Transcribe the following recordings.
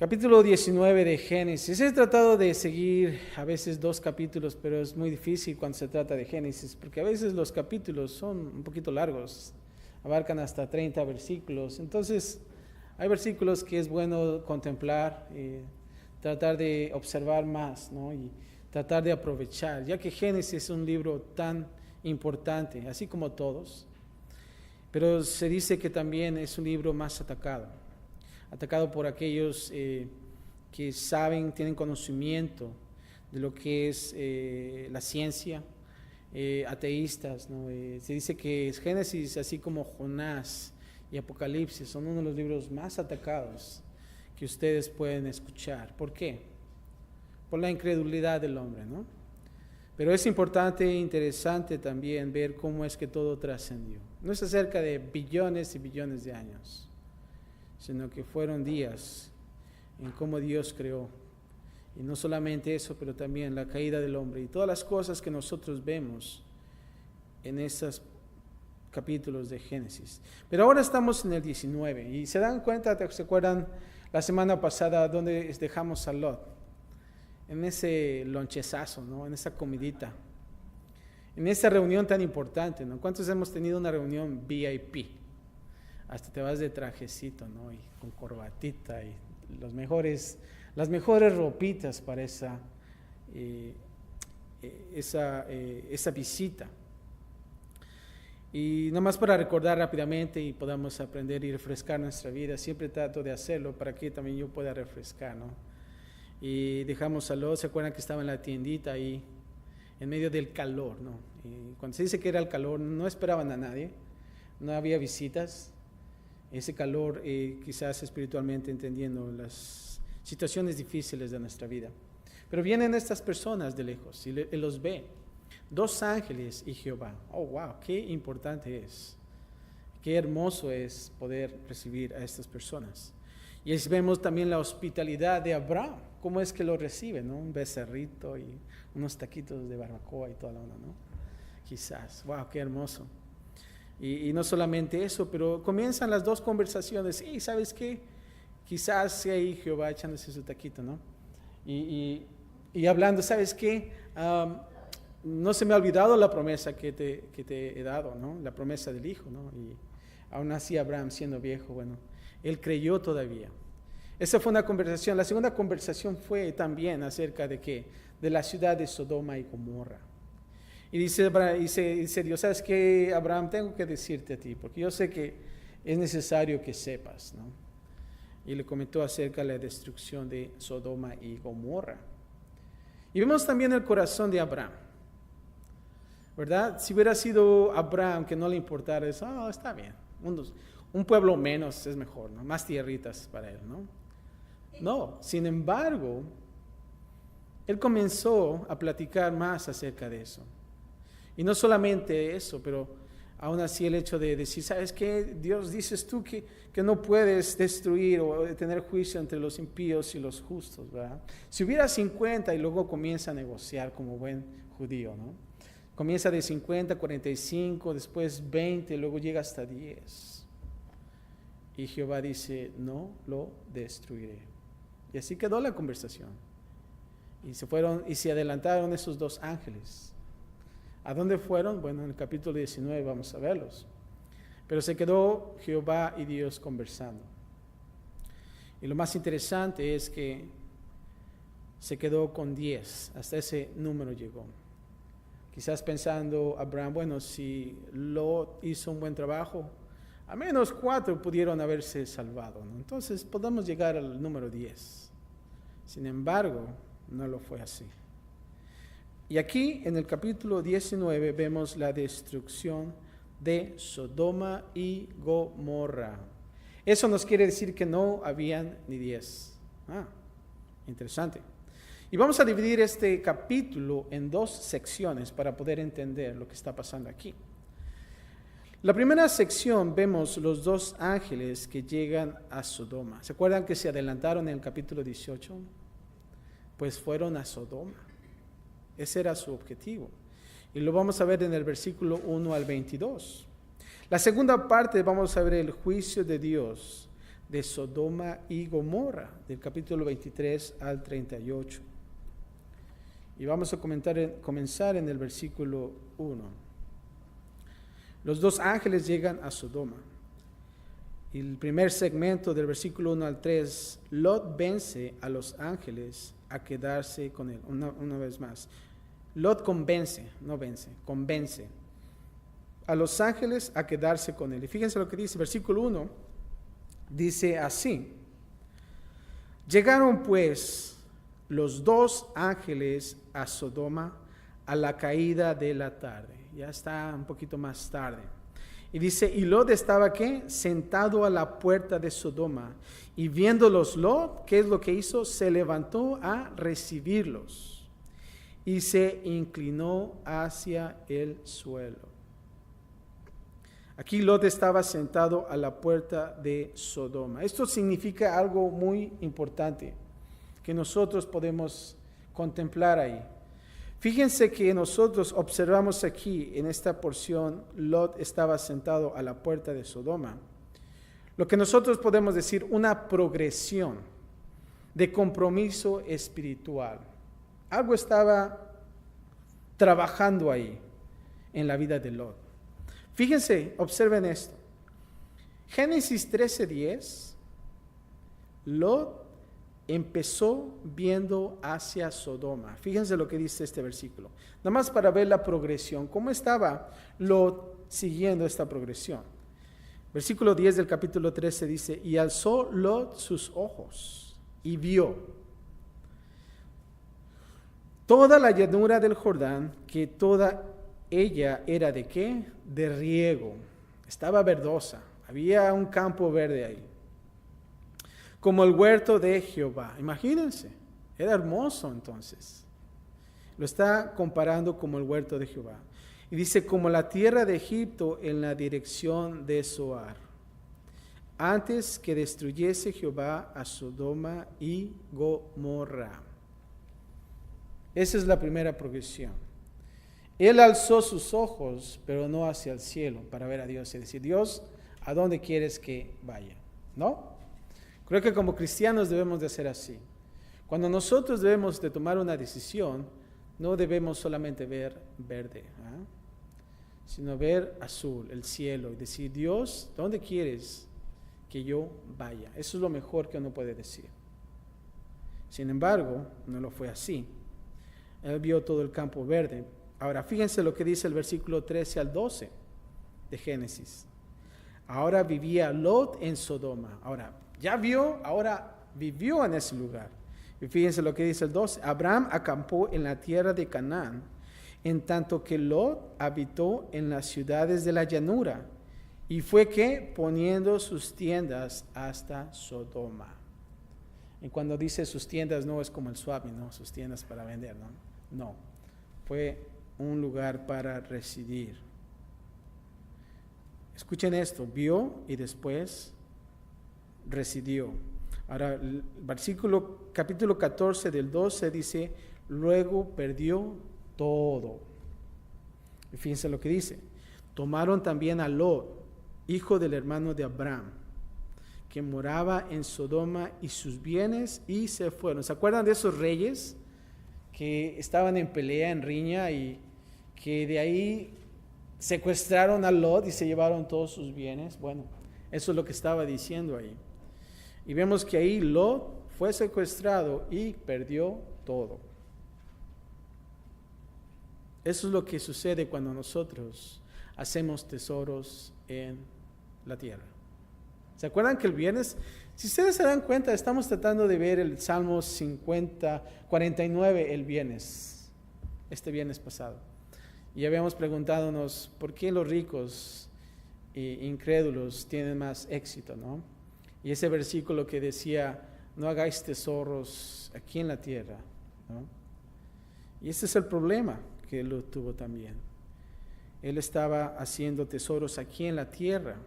Capítulo 19 de Génesis. He tratado de seguir a veces 2 capítulos, pero es muy difícil cuando se trata de Génesis, porque a veces los capítulos son un poquito largos, abarcan hasta 30 versículos. Entonces, hay versículos que es bueno contemplar, tratar de observar más, ¿no? Y tratar de aprovechar, ya que Génesis es un libro tan importante, así como todos, pero se dice que también es un libro más atacado por aquellos que saben, tienen conocimiento de lo que es la ciencia, ateístas, ¿no? Se dice que Génesis, así como Jonás y Apocalipsis, son uno de los libros más atacados que ustedes pueden escuchar. ¿Por qué? Por la incredulidad del hombre, ¿no? Pero es importante e interesante también ver cómo es que todo trascendió. No es acerca de billones y billones de años, sino que fueron días en cómo Dios creó. Y no solamente eso, pero también la caída del hombre y todas las cosas que nosotros vemos en esos capítulos de Génesis. Pero ahora estamos en el 19 y se dan cuenta, ¿se acuerdan la semana pasada donde dejamos a Lot? En ese lonchezazo, ¿no? En esa comidita, en esa reunión tan importante, ¿no? ¿Cuántos hemos tenido una reunión VIP? Hasta te vas de trajecito, ¿no? Y con corbatita y las mejores ropitas para esa visita. Y nada más para recordar rápidamente y podamos aprender y refrescar nuestra vida, siempre trato de hacerlo para que también yo pueda refrescar, ¿no? Y dejamos a Lot, ¿se acuerdan que estaba en la tiendita ahí, en medio del calor, ¿no? Y cuando se dice que era el calor, no esperaban a nadie, no había visitas. Ese calor, quizás espiritualmente entendiendo las situaciones difíciles de nuestra vida. Pero vienen estas personas de lejos y él los ve. 2 ángeles y Jehová. Oh, wow, qué importante es. Qué hermoso es poder recibir a estas personas. Y ahí vemos también la hospitalidad de Abraham. Cómo es que lo recibe, ¿no? Un becerrito y unos taquitos de barbacoa y toda la onda, ¿no? Quizás. Wow, qué hermoso. Y no solamente eso, pero comienzan las 2 conversaciones. Y ¿sabes qué? Quizás sea ahí Jehová echándose su taquito, ¿no? Y hablando, ¿sabes qué? No se me ha olvidado la promesa que te he dado, ¿no? La promesa del hijo, ¿no? Y aún así Abraham, siendo viejo, bueno, él creyó todavía. Esa fue una conversación. La segunda conversación fue también acerca de ¿qué? De la ciudad de Sodoma y Gomorra. Y dice Dios, ¿sabes qué, Abraham? Tengo que decirte a ti, porque yo sé que es necesario que sepas, ¿no? Y le comentó acerca de la destrucción de Sodoma y Gomorra. Y vemos también el corazón de Abraham, ¿verdad? Si hubiera sido Abraham que no le importara eso, está bien, un pueblo menos es mejor, ¿no? Más tierritas para él, ¿no? No, sin embargo, él comenzó a platicar más acerca de eso. Y no solamente eso, pero aún así el hecho de decir, ¿sabes qué? Dios, dices tú que no puedes destruir o tener juicio entre los impíos y los justos, ¿verdad? Si hubiera 50 y luego comienza a negociar como buen judío, ¿no? Comienza de 50, 45, después 20, luego llega hasta 10. Y Jehová dice, no lo destruiré. Y así quedó la conversación. Y se adelantaron esos 2 ángeles. ¿A dónde fueron? Bueno, en el capítulo 19 vamos a verlos. Pero se quedó Jehová y Dios conversando. Y lo más interesante es que se quedó con 10, hasta ese número llegó. Quizás pensando Abraham, bueno, si Lot hizo un buen trabajo, al menos 4 pudieron haberse salvado, ¿no? Entonces podemos llegar al número 10. Sin embargo, no lo fue así. Y aquí en el capítulo 19 vemos la destrucción de Sodoma y Gomorra. Eso nos quiere decir que no habían ni 10. Interesante. Y vamos a dividir este capítulo en 2 secciones para poder entender lo que está pasando aquí. La primera sección vemos los 2 ángeles que llegan a Sodoma. ¿Se acuerdan que se adelantaron en el capítulo 18? Pues fueron a Sodoma. Ese era su objetivo. Y lo vamos a ver en el versículo 1 al 22. La segunda parte vamos a ver el juicio de Dios de Sodoma y Gomorra, del capítulo 23 al 38. Y vamos a comenzar en el versículo 1. Los dos ángeles llegan a Sodoma. Y el primer segmento del versículo 1 al 3, Lot vence a los ángeles a quedarse con él. Una vez más. Lot convence a los ángeles a quedarse con él. Y fíjense lo que dice, versículo 1, dice así: llegaron pues los dos ángeles a Sodoma a la caída de la tarde. Ya está un poquito más tarde. Y dice, y Lot estaba ¿qué? Sentado a la puerta de Sodoma. Y viéndolos Lot, ¿qué es lo que hizo? Se levantó a recibirlos y se inclinó hacia el suelo. Aquí Lot estaba sentado a la puerta de Sodoma. Esto significa algo muy importante que nosotros podemos contemplar ahí. Fíjense que nosotros observamos aquí en esta porción, Lot estaba sentado a la puerta de Sodoma. Lo que nosotros podemos decir, una progresión de compromiso espiritual. Algo estaba trabajando ahí en la vida de Lot. Fíjense, observen esto. Génesis 13:10, Lot empezó viendo hacia Sodoma. Fíjense lo que dice este versículo. Nada más para ver la progresión. ¿Cómo estaba Lot siguiendo esta progresión? Versículo 10 del capítulo 13 dice, y alzó Lot sus ojos y vio toda la llanura del Jordán, que toda ella era ¿de qué? De riego. Estaba verdosa. Había un campo verde ahí. Como el huerto de Jehová. Imagínense, era hermoso entonces. Lo está comparando como el huerto de Jehová. Y dice, como la tierra de Egipto en la dirección de Zoar, antes que destruyese Jehová a Sodoma y Gomorra. Esa es la primera progresión. Él alzó sus ojos, pero no hacia el cielo, para ver a Dios y decir, Dios, ¿a dónde quieres que vaya? ¿No? Creo que como cristianos debemos de hacer así. Cuando nosotros debemos de tomar una decisión, no debemos solamente ver verde, sino ver azul, el cielo, y decir, Dios, ¿dónde quieres que yo vaya? Eso es lo mejor que uno puede decir. Sin embargo, no lo fue así. Él vio todo el campo verde. Ahora, fíjense lo que dice el versículo 13 al 12 de Génesis. Ahora vivía Lot en Sodoma. Ahora, ya vio, ahora vivió en ese lugar. Y fíjense lo que dice el 12. Abraham acampó en la tierra de Canaán, en tanto que Lot habitó en las ciudades de la llanura. Y fue que poniendo sus tiendas hasta Sodoma. Y cuando dice sus tiendas, no es como el Suavi, ¿no? Sus tiendas para vender, ¿no? No. Fue un lugar para residir. Escuchen esto, vio y después residió. Ahora, el capítulo 14 del 12 dice, luego perdió todo. Y fíjense lo que dice. Tomaron también a Lot, hijo del hermano de Abraham, que moraba en Sodoma, y sus bienes, y se fueron. ¿Se acuerdan de esos reyes que estaban en pelea, en riña, y que de ahí secuestraron a Lot y se llevaron todos sus bienes? Bueno, eso es lo que estaba diciendo ahí. Y vemos que ahí Lot fue secuestrado y perdió todo. Eso es lo que sucede cuando nosotros hacemos tesoros en la tierra. ¿Se acuerdan que el viernes, si ustedes se dan cuenta, estamos tratando de ver el Salmo 49 el viernes, este viernes pasado? Y habíamos preguntándonos, ¿por qué los ricos e incrédulos tienen más éxito, no? Y ese versículo que decía, no hagáis tesoros aquí en la tierra, ¿no? Y ese es el problema que él tuvo también. Él estaba haciendo tesoros aquí en la tierra,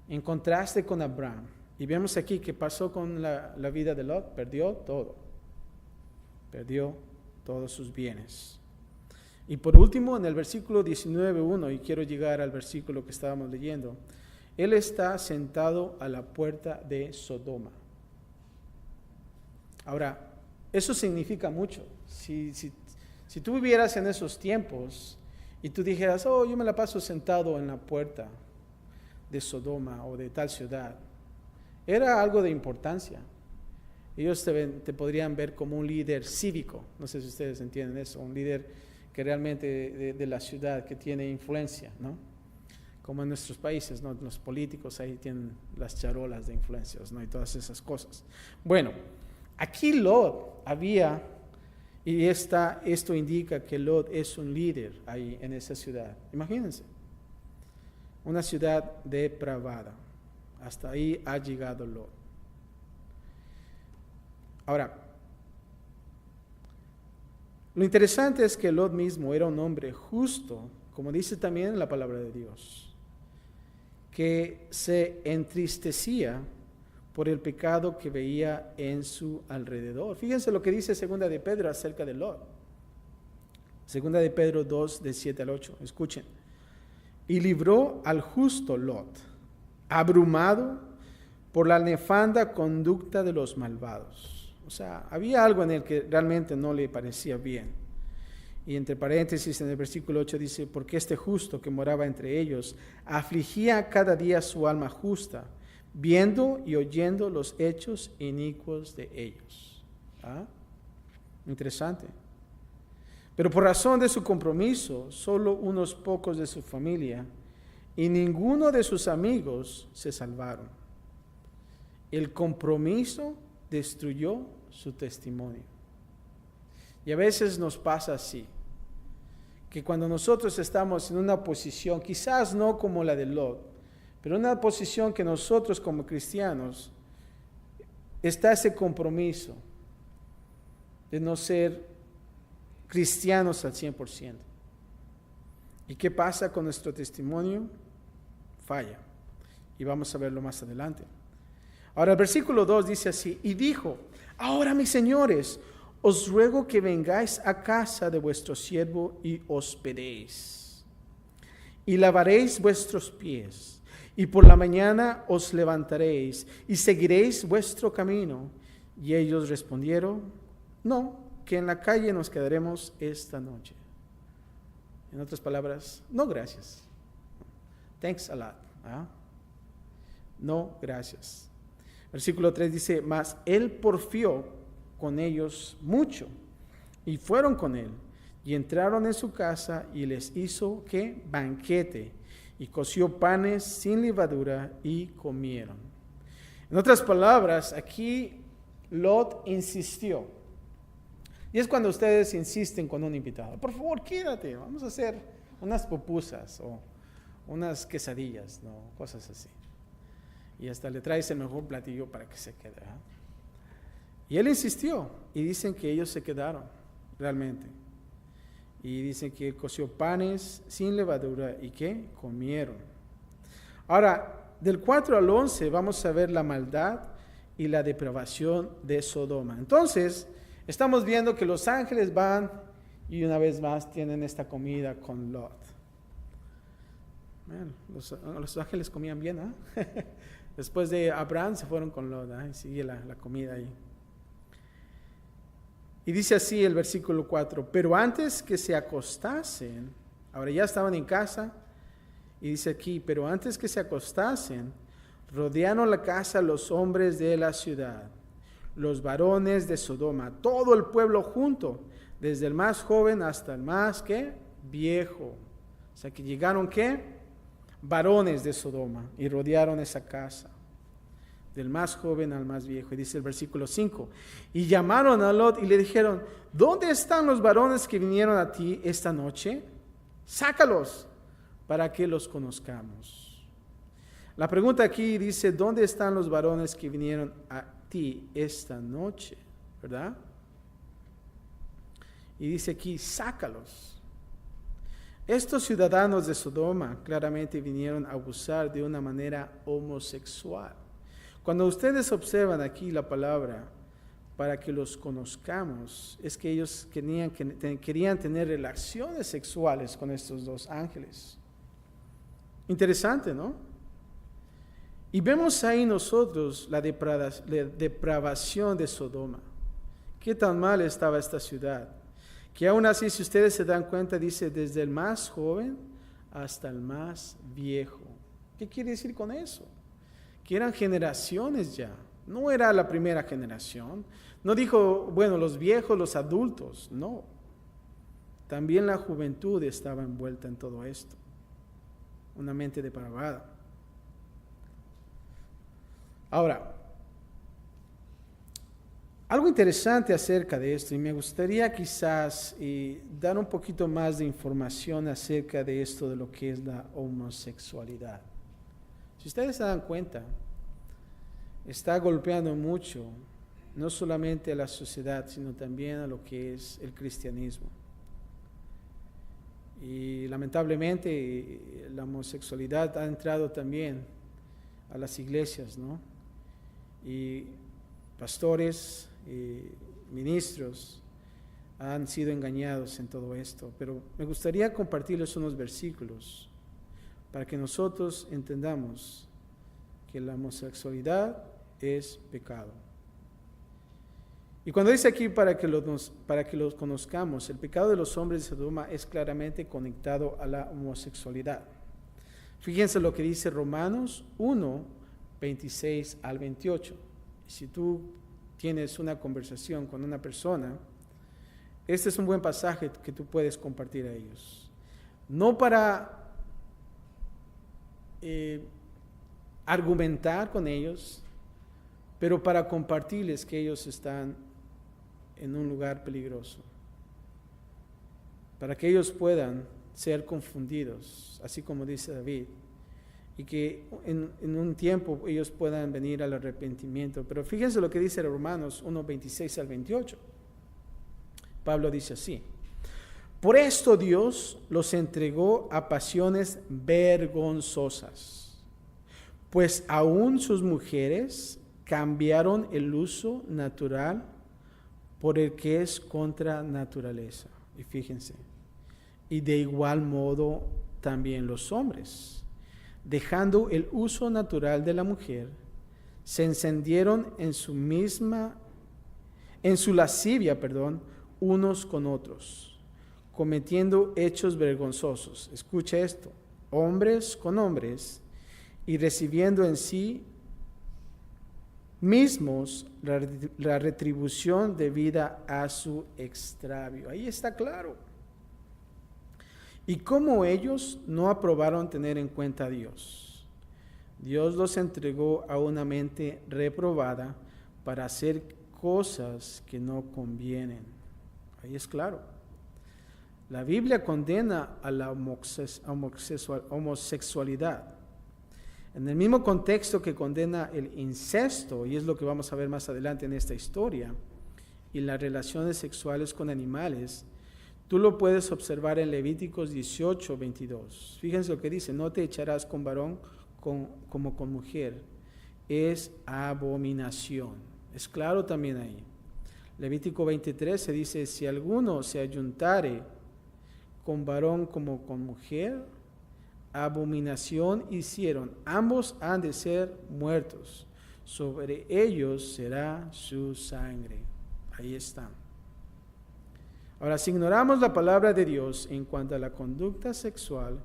en contraste con Abraham. Y vemos aquí que pasó con la vida de Lot, perdió todo. Perdió todos sus bienes. Y por último, en el versículo 19:1, y quiero llegar al versículo que estábamos leyendo, Él está sentado a la puerta de Sodoma. Ahora, eso significa mucho. Si tú vivieras en esos tiempos y tú dijeras, oh, yo me la paso sentado en la puerta de Sodoma o de tal ciudad, era algo de importancia. Ellos te podrían ver como un líder cívico, no sé si ustedes entienden eso, un líder que realmente de la ciudad, que tiene influencia, ¿no? Como en nuestros países, ¿no? Los políticos ahí tienen las charolas de influencias, ¿no? Y todas esas cosas. Bueno, aquí Lot había, y esto indica que Lot es un líder ahí en esa ciudad. Imagínense, una ciudad depravada. Hasta ahí ha llegado Lot. Ahora, lo interesante es que Lot mismo era un hombre justo, como dice también la palabra de Dios, que se entristecía por el pecado que veía en su alrededor. Fíjense lo que dice Segunda de Pedro acerca de Lot. Segunda de Pedro 2, de 7 al 8. Escuchen. Y libró al justo Lot, abrumado por la nefanda conducta de los malvados. O sea, había algo en él que realmente no le parecía bien. Y entre paréntesis en el versículo 8 dice, porque este justo que moraba entre ellos afligía cada día su alma justa, viendo y oyendo los hechos inicuos de ellos. ¿Ah? Interesante. Pero por razón de su compromiso, solo unos pocos de su familia y ninguno de sus amigos se salvaron. El compromiso destruyó su testimonio. Y a veces nos pasa así, que cuando nosotros estamos en una posición, quizás no como la de Lot, pero en una posición que nosotros como cristianos, está ese compromiso de no ser cristianos al 100%. ¿Y qué pasa con nuestro testimonio? Falla. Y vamos a verlo más adelante. Ahora el versículo 2 dice así, y dijo, ahora mis señores, os ruego que vengáis a casa de vuestro siervo y hospedéis, y lavaréis vuestros pies, y por la mañana os levantaréis, y seguiréis vuestro camino. Y ellos respondieron, no, que en la calle nos quedaremos esta noche. En otras palabras, no gracias. Thanks a lot. ¿Ah? No gracias. Versículo 3 dice, mas él porfió con ellos mucho, y fueron con él, y entraron en su casa, y les hizo, ¿qué? Banquete, y coció panes sin levadura, y comieron. En otras palabras, aquí Lot insistió. Y es cuando ustedes insisten con un invitado, por favor, quédate, vamos a hacer unas pupusas, o unas quesadillas, ¿no? Cosas así. Y hasta le traes el mejor platillo para que se quede. ¿Eh? Y él insistió, y dicen que ellos se quedaron, realmente. Y dicen que coció panes sin levadura, y que comieron. Ahora, del 4 al 11 vamos a ver la maldad y la depravación de Sodoma. Entonces, estamos viendo que los ángeles van, y una vez más tienen esta comida con Lot. Bueno, los ángeles comían bien, ¿eh? Después de Abraham se fueron con Lot, y sigue la comida ahí. Y dice así el versículo 4, pero antes que se acostasen, ahora ya estaban en casa, y dice aquí, pero antes que se acostasen, rodearon la casa los hombres de la ciudad, los varones de Sodoma, todo el pueblo junto, desde el más joven hasta el más, ¿qué? Viejo. O sea que llegaron, ¿qué? Varones de Sodoma, y rodearon esa casa, del más joven al más viejo. Y dice el versículo 5, y llamaron a Lot y le dijeron, ¿dónde están los varones que vinieron a ti esta noche? Sácalos para que los conozcamos. La pregunta aquí dice, ¿dónde están los varones que vinieron a ti esta noche? ¿Verdad? Y dice aquí, sácalos. Estos ciudadanos de Sodoma claramente vinieron a abusar de una manera homosexual. Cuando ustedes observan aquí la palabra, para que los conozcamos, es que ellos querían tener relaciones sexuales con estos dos ángeles. Interesante, ¿no? Y vemos ahí nosotros la depravación de Sodoma. Qué tan mal estaba esta ciudad. Que aún así, si ustedes se dan cuenta, dice desde el más joven hasta el más viejo. ¿Qué quiere decir con eso? Que eran generaciones ya. No era la primera generación. No dijo, bueno, los viejos, los adultos. No. También la juventud estaba envuelta en todo esto. Una mente depravada. Ahora, algo interesante acerca de esto, y me gustaría quizás dar un poquito más de información acerca de esto, de lo que es la homosexualidad. Si ustedes se dan cuenta, está golpeando mucho, no solamente a la sociedad, sino también a lo que es el cristianismo. Y lamentablemente la homosexualidad ha entrado también a las iglesias, ¿no? Y pastores, ministros han sido engañados en todo esto. Pero me gustaría compartirles unos versículos para que nosotros entendamos que la homosexualidad es pecado. Y cuando dice aquí para que los conozcamos, el pecado de los hombres de Sodoma es claramente conectado a la homosexualidad. Fíjense lo que dice Romanos 1, 26 al 28. Si tú tienes una conversación con una persona, este es un buen pasaje que tú puedes compartir a ellos. No para argumentar con ellos, pero para compartirles que ellos están en un lugar peligroso, para que ellos puedan ser confundidos, así como dice David, y que en un tiempo ellos puedan venir al arrepentimiento. Pero fíjense lo que dice Romanos 1, 26 al 28. Pablo dice así: por esto Dios los entregó a pasiones vergonzosas, pues aún sus mujeres cambiaron el uso natural por el que es contra naturaleza. Y fíjense, y de igual modo también los hombres, dejando el uso natural de la mujer, se encendieron en su lascivia, unos con otros, cometiendo hechos vergonzosos. Escucha esto: hombres con hombres, y recibiendo en sí mismos la retribución debida a su extravio. Ahí está claro. Y como ellos no aprobaron tener en cuenta a Dios, Dios los entregó a una mente reprobada para hacer cosas que no convienen. Ahí es claro. La Biblia condena a la homosexualidad. En el mismo contexto que condena el incesto, y es lo que vamos a ver más adelante en esta historia, y las relaciones sexuales con animales, tú lo puedes observar en Levíticos 18, 22. Fíjense lo que dice: no te echarás con varón como con mujer, es abominación. Es claro también ahí. Levítico 23 se dice: si alguno se ayuntare con varón como con mujer, abominación hicieron, ambos han de ser muertos, sobre ellos será su sangre. Ahí está. Ahora, si ignoramos la palabra de Dios en cuanto a la conducta sexual,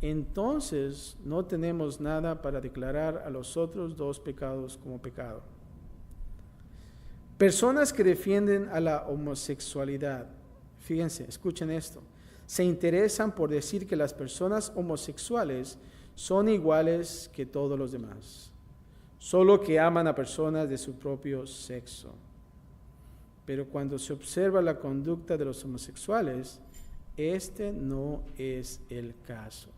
entonces no tenemos nada para declarar a los otros dos pecados como pecado. Personas que defienden a la homosexualidad, fíjense, escuchen esto, se interesan por decir que las personas homosexuales son iguales que todos los demás, solo que aman a personas de su propio sexo. Pero cuando se observa la conducta de los homosexuales, este no es el caso.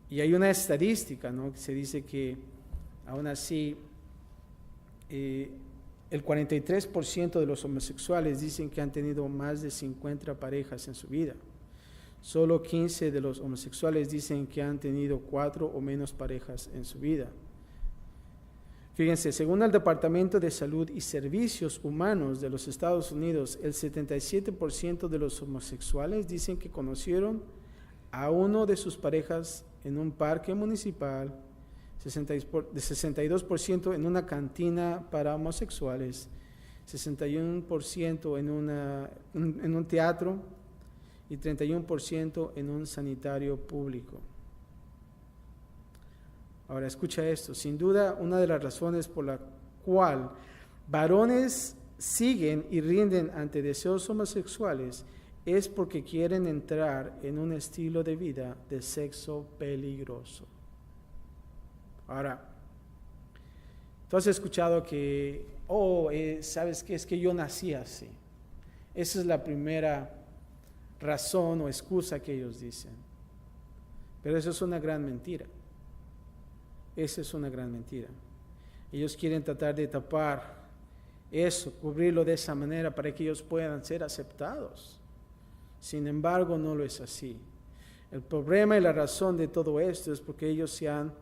Y hay una estadística, ¿no?, que se dice que aún así el 43% de los homosexuales dicen que han tenido más de 50 parejas en su vida. Solo 15 de los homosexuales dicen que han tenido 4 o menos parejas en su vida. Fíjense, según el Departamento de Salud y Servicios Humanos de los Estados Unidos, el 77% de los homosexuales dicen que conocieron a uno de sus parejas en un parque municipal, 62% en una cantina para homosexuales, 61% en un teatro y 31% en un sanitario público. Ahora escucha esto, sin duda una de las razones por la cual varones siguen y rinden ante deseos homosexuales es porque quieren entrar en un estilo de vida de sexo peligroso. Ahora, tú has escuchado que, ¿sabes qué? Es que yo nací así. Esa es la primera razón o excusa que ellos dicen. Pero eso es una gran mentira. Esa es una gran mentira. Ellos quieren tratar de tapar eso, cubrirlo de esa manera para que ellos puedan ser aceptados. Sin embargo, no lo es así. El problema y la razón de todo esto es porque ellos se han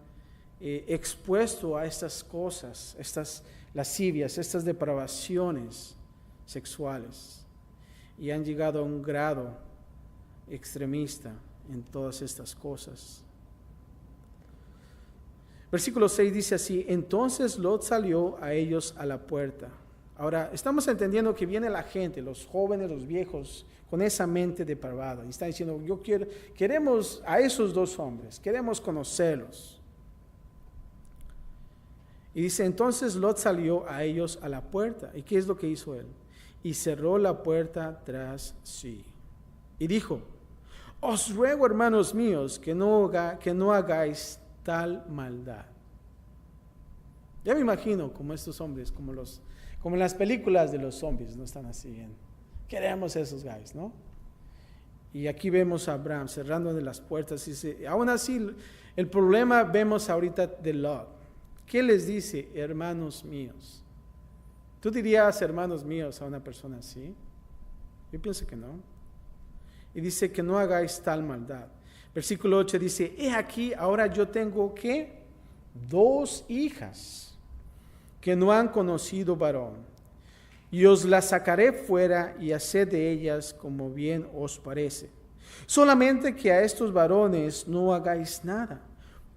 expuesto a estas cosas, estas lascivias, estas depravaciones sexuales, y han llegado a un grado extremista en todas estas cosas. Versículo 6 dice así: entonces Lot salió a ellos a la puerta. Ahora, estamos entendiendo que viene la gente, los jóvenes, los viejos, con esa mente depravada, y están diciendo, queremos a esos dos hombres, queremos conocerlos. Y dice, entonces Lot salió a ellos a la puerta. ¿Y qué es lo que hizo él? Y cerró la puerta tras sí. Y dijo, os ruego, hermanos míos, que no hagáis tal maldad. Ya me imagino como estos hombres, como en las películas de los zombies, no están así bien. Queremos esos guys, ¿no? Y aquí vemos a Abraham cerrando las puertas. Y aún así, el problema vemos ahorita de Lot. ¿Qué les dice, hermanos míos? ¿Tú dirías hermanos míos a una persona así? Yo pienso que no. Y dice que no hagáis tal maldad. Versículo 8 dice, he aquí, ahora yo tengo, ¿qué? 2 hijas que no han conocido varón, y os las sacaré fuera y haced de ellas como bien os parece. Solamente que a estos varones no hagáis nada,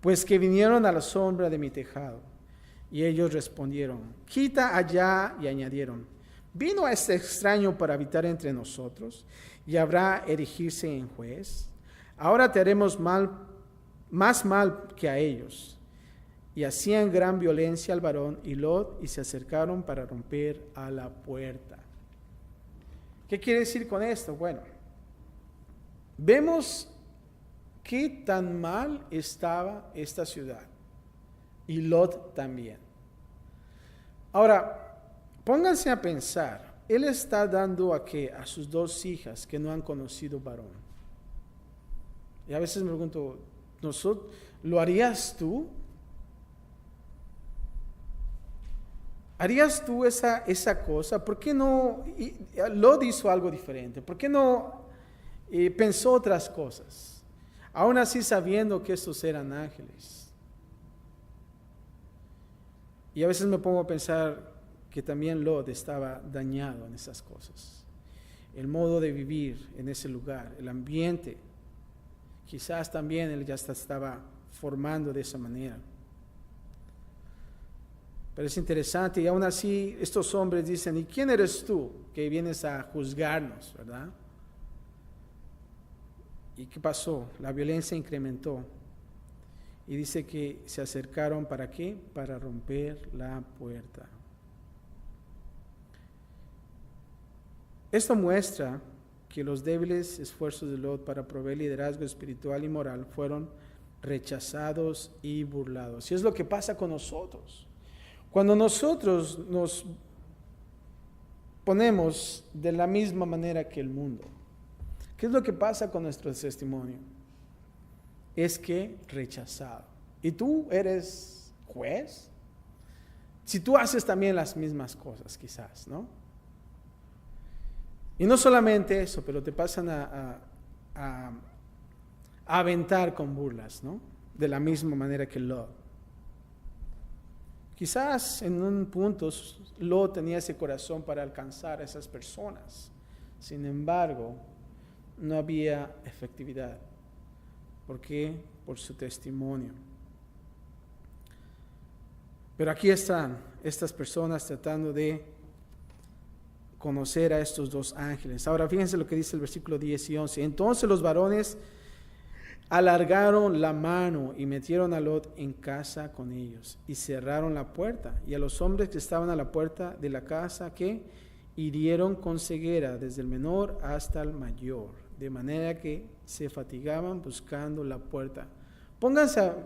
pues que vinieron a la sombra de mi tejado. Y ellos respondieron, quita allá, y añadieron, ¿vino este extraño para habitar entre nosotros y habrá erigirse en juez? Ahora te haremos más mal que a ellos. Y hacían gran violencia al varón y Lot, y se acercaron para romper a la puerta. ¿Qué quiere decir con esto? Bueno, vemos qué tan mal estaba esta ciudad, y Lot también. Ahora, pónganse a pensar, él está dando a sus 2 hijas que no han conocido varón. Y a veces me pregunto, ¿lo harías tú? ¿Harías tú esa cosa? ¿Por qué no? Lot hizo algo diferente. ¿Por qué no pensó otras cosas? Aún así sabiendo que estos eran ángeles. Y a veces me pongo a pensar que también Lot estaba dañado en esas cosas. El modo de vivir en ese lugar, el ambiente. Quizás también él ya estaba formando de esa manera. Pero es interesante, y aún así estos hombres dicen, ¿y quién eres tú que vienes a juzgarnos, verdad? ¿Y qué pasó? La violencia incrementó. Y dice que se acercaron, ¿para qué? Para romper la puerta. Esto muestra que los débiles esfuerzos de Lot para proveer liderazgo espiritual y moral fueron rechazados y burlados. Y es lo que pasa con nosotros. Cuando nosotros nos ponemos de la misma manera que el mundo, ¿qué es lo que pasa con nuestro testimonio? Es que rechazado. ¿Y tú eres juez? Si tú haces también las mismas cosas, quizás, ¿no? Y no solamente eso, pero te pasan a aventar con burlas, ¿no? De la misma manera que Lot. Quizás en un punto Lot tenía ese corazón para alcanzar a esas personas. Sin embargo, no había efectividad. ¿Por qué? por su testimonio. Pero aquí están estas personas tratando de conocer a estos dos ángeles. Ahora fíjense lo que dice el versículo 10 y 11. Entonces los varones alargaron la mano y metieron a Lot en casa con ellos y cerraron la puerta. Y a los hombres que estaban a la puerta de la casa, que hirieron con ceguera desde el menor hasta el mayor, de manera que se fatigaban buscando la puerta.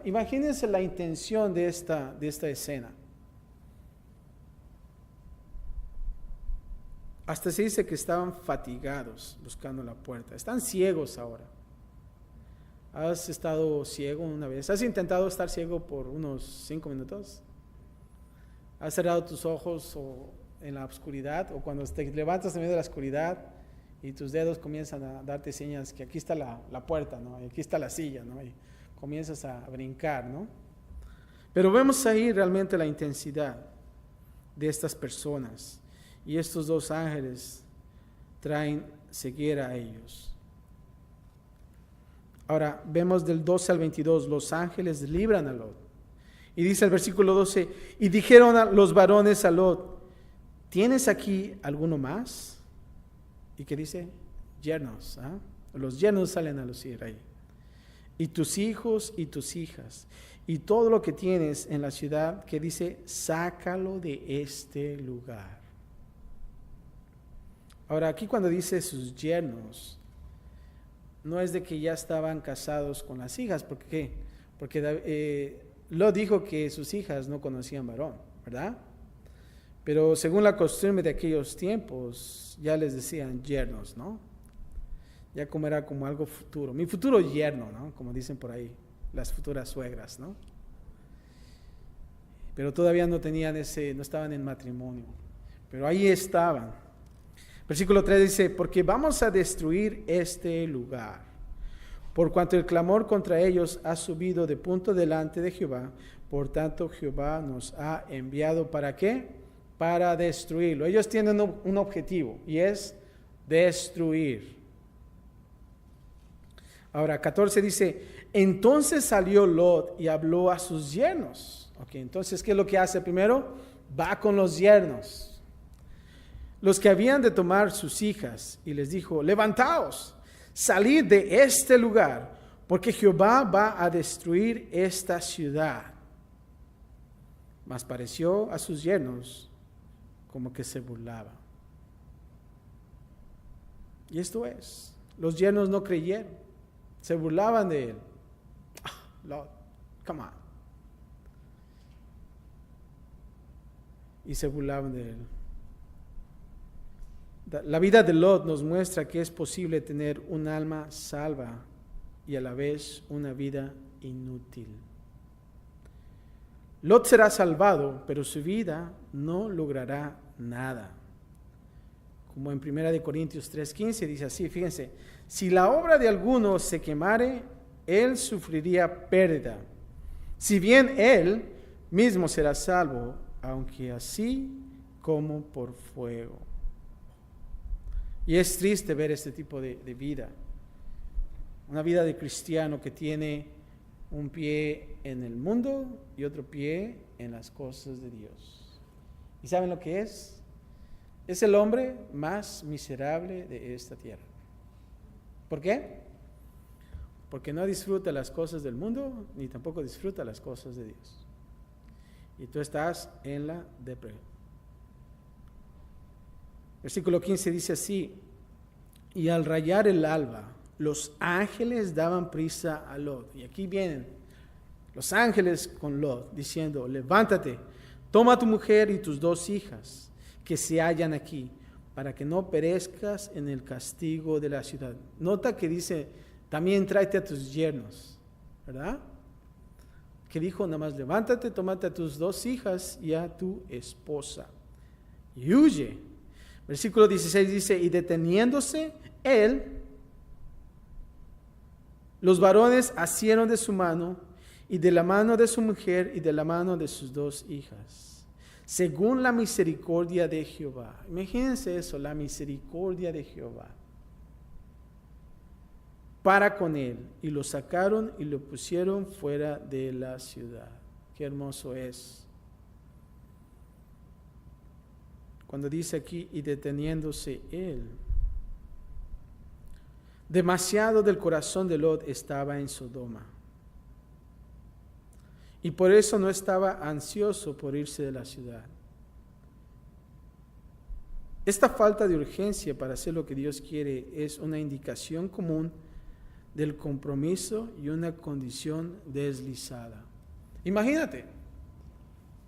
Imagínense la intención de esta escena. Hasta se dice que estaban fatigados buscando la puerta. Están ciegos ahora. ¿Has estado ciego una vez? ¿Has intentado estar ciego por unos 5 minutos? ¿Has cerrado tus ojos en la oscuridad, o cuando te levantas en medio de la oscuridad y tus dedos comienzan a darte señas que aquí está la puerta, ¿no? Y aquí está la silla, ¿no? Y comienzas a brincar, ¿no? Pero vemos ahí realmente la intensidad de estas personas, y estos dos ángeles traen ceguera a ellos. Ahora vemos del 12 al 22, los ángeles libran a Lot. Y dice el versículo 12, y dijeron a los varones a Lot, ¿tienes aquí alguno más? ¿Y qué dice? Yernos. ¿Ah? Los yernos salen a lucir ahí. Y tus hijos y tus hijas, y todo lo que tienes en la ciudad, que dice, sácalo de este lugar. Ahora aquí cuando dice sus yernos, no es de que ya estaban casados con las hijas, porque Lot dijo que sus hijas no conocían varón, ¿verdad? Pero según la costumbre de aquellos tiempos, ya les decían yernos, ¿no? Ya como era como algo futuro, mi futuro yerno, ¿no? Como dicen por ahí, las futuras suegras, ¿no? Pero todavía no estaban en matrimonio, pero ahí estaban. Versículo 3 dice, porque vamos a destruir este lugar, por cuanto el clamor contra ellos ha subido de punto delante de Jehová, por tanto Jehová nos ha enviado, ¿para qué? Para destruirlo. Ellos tienen un objetivo, y es destruir. Ahora 14 dice, entonces salió Lot y habló a sus yernos. Entonces, ¿qué es lo que hace primero? Va con los yernos, los que habían de tomar sus hijas, y les dijo, levantaos, salid de este lugar, porque Jehová va a destruir esta ciudad. Mas pareció a sus yernos como que se burlaba. Y esto es, los yernos no creyeron, se burlaban de él. Lot, come on. Y se burlaban de él. La vida de Lot nos muestra que es posible tener un alma salva y a la vez una vida inútil. Lot será salvado, pero su vida no logrará nada. Como en 1 Corintios 3:15 dice así, fíjense, si la obra de alguno se quemare, él sufriría pérdida. Si bien él mismo será salvo, aunque así como por fuego. Y es triste ver este tipo de vida. Una vida de cristiano que tiene un pie en el mundo y otro pie en las cosas de Dios. ¿Y saben lo que es? Es el hombre más miserable de esta tierra. ¿Por qué? Porque no disfruta las cosas del mundo, ni tampoco disfruta las cosas de Dios. Y tú estás en la depresión. Versículo 15 dice así, y al rayar el alba, los ángeles daban prisa a Lot. Y aquí vienen los ángeles con Lot, diciendo, levántate, toma a tu mujer y tus 2 hijas, que se hallan aquí, para que no perezcas en el castigo de la ciudad. Nota que dice, también tráete a tus yernos, ¿verdad? Que dijo nada más, levántate, tómate a tus 2 hijas y a tu esposa, y huye. Versículo 16 dice, y deteniéndose él, los varones asieron de su mano, y de la mano de su mujer, y de la mano de sus 2 hijas, según la misericordia de Jehová. Imagínense eso, la misericordia de Jehová. para con él, y lo sacaron y lo pusieron fuera de la ciudad. Qué hermoso es. Cuando dice aquí, y deteniéndose él, demasiado del corazón de Lot estaba en Sodoma. Y por eso no estaba ansioso por irse de la ciudad. Esta falta de urgencia para hacer lo que Dios quiere es una indicación común del compromiso y una condición deslizada. Imagínate,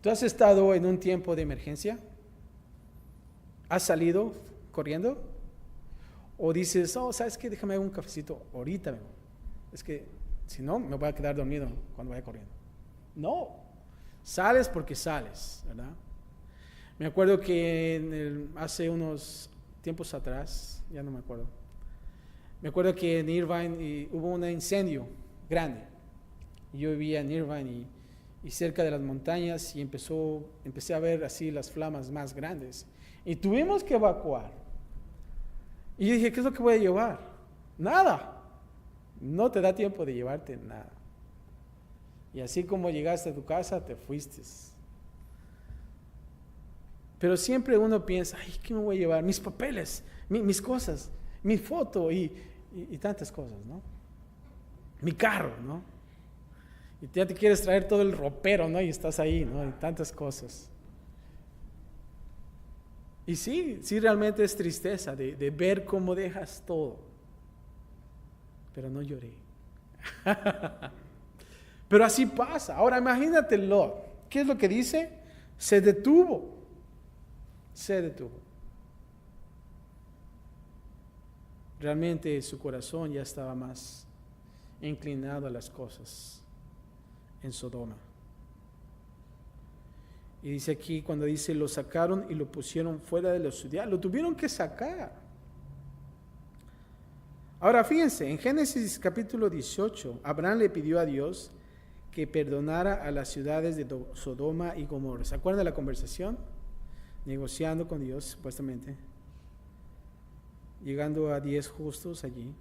¿tú has estado en un tiempo de emergencia? ¿Has salido corriendo? ¿O dices, ¿sabes qué? Déjame un cafecito ahorita mismo. Es que si no, me voy a quedar dormido cuando vaya corriendo. No, sales porque sales, ¿verdad? Me acuerdo que hace unos tiempos atrás, ya no me acuerdo, me acuerdo que en Irvine hubo un incendio grande. Yo vivía en Irvine y cerca de las montañas y empecé a ver así las flamas más grandes. Y tuvimos que evacuar. Y yo dije, ¿qué es lo que voy a llevar? Nada. No te da tiempo de llevarte nada. Y así como llegaste a tu casa, te fuiste. Pero siempre uno piensa, ay, ¿qué me voy a llevar? Mis papeles, mis cosas, mi foto y tantas cosas, ¿no? Mi carro, ¿no? Y ya te quieres traer todo el ropero, ¿no? Y estás ahí, ¿no? Y tantas cosas. Y sí realmente es tristeza de ver cómo dejas todo. Pero no lloré. Pero así pasa. Ahora imagínate Lot. ¿Qué es lo que dice? Se detuvo. Realmente su corazón ya estaba más inclinado a las cosas en Sodoma. Y dice aquí, cuando dice, lo sacaron y lo pusieron fuera de la ciudad, lo tuvieron que sacar. Ahora fíjense, en Génesis capítulo 18, Abraham le pidió a Dios que perdonara a las ciudades de Sodoma y Gomorra. ¿Se acuerdan de la conversación? Negociando con Dios, supuestamente. Llegando a 10 justos allí.